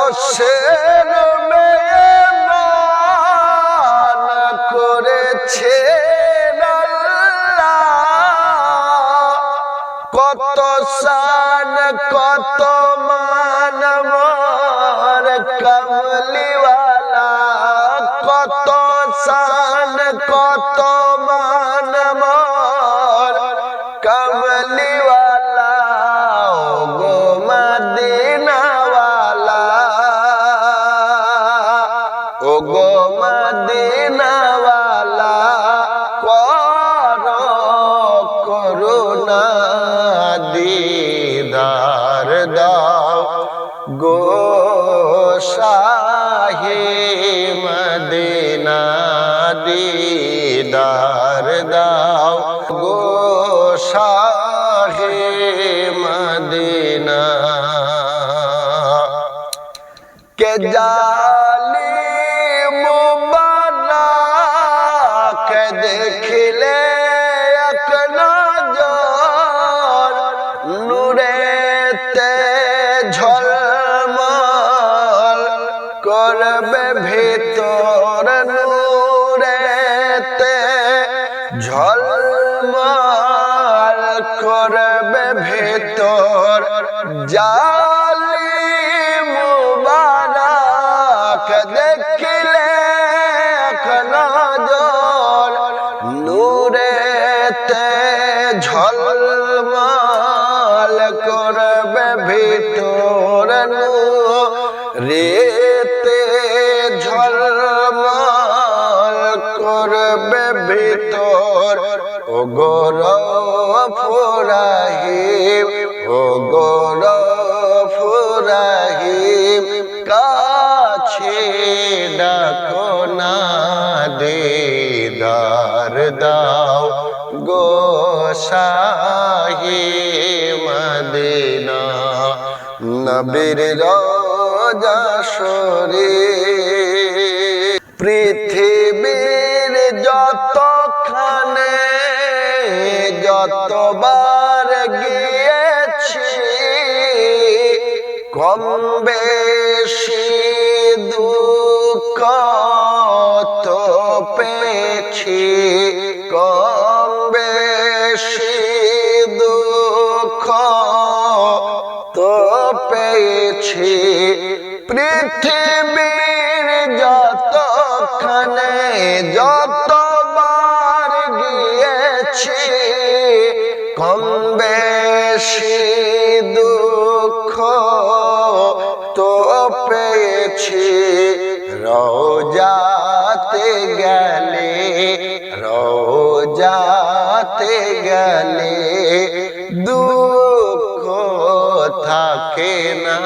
রসের মেয়ে মান করেছে কত শান কত মান মোর কমলিওয়ালা কত শান কত মান মোর কমলিওয়ালা গো মদিনাওয়ালা ও গো মদিনাওয়ালা করুণা দিদার দাও গো শাহে মদিনা দিদার দাও গো শাহে মদিনা কে জালিম মুবারক দেখিলে এক নজর নূরেতে ঝলমল করবে ভিতর নূরেতে ঝলমল করবে ভিতর জালিম মুবারক দেখিলে এক নজর নূরেতে ঝলমল করবে ভিতর নূরেতে ঝলমল করবে ভিতর ও গৌরফুর রহিম ও গৌরফুর রহিম কাছে ডাকো না দিদার দাও গো শাহে মদিনা নবীর রওজা শরীফ পৃথিবীর যতখানে যতবার গিয়েছি কম বেশি দুঃখ তো পেয়েছি কম বেশি দুঃখ তো পেয়েছি পৃথিবীর যতখানে যতবার গিয়েছি কম বেশি দুঃখ তো পেয়েছি রওজাতে গেলে রওজাতে গেলে দুঃখ থাকে না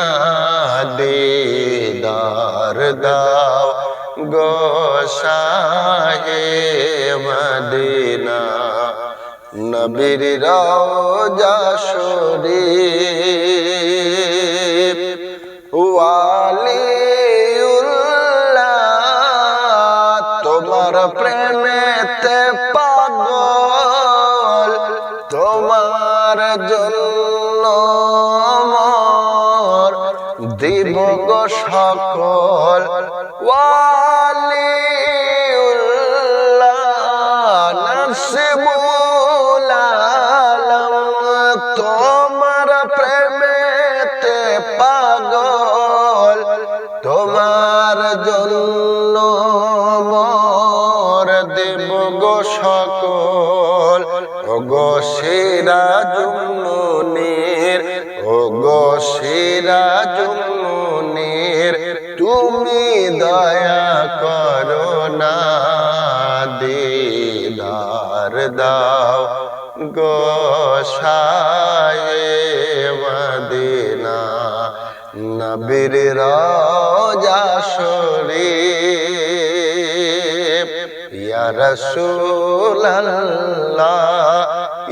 দিদার দাও গো শাহে মদিনা নবীর রওজা শরীফ ওয়ালিউল্লাহ তোমার প্রেমেতে পাগল তোমার জন্য মোর দিব গো সকল ওয়ালিউল্লাহ নাসিবুল আলম তোমার প্রেমেতে পাগল তোমার জন্য মোর দেব গো সকল ও গো সিরাজুল মুনীর ও গো সিরাজুল মুনীর তুমি দয়া করো না দিদার দাও গো শাহে মদিনা নবীর রওজা শরীফ ইয়া রাসূলুল্লাহ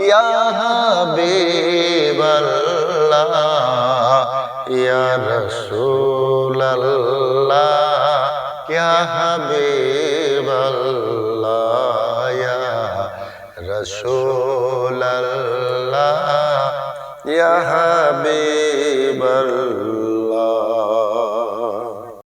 ইয়া হাবিবাল্লাহ ইয়া রাসূলুল্লাহ ইয়া হাবিবাল্লাহ ইয়া রাসূলুল্লাহ ইয়া হাবিবাল্লাহ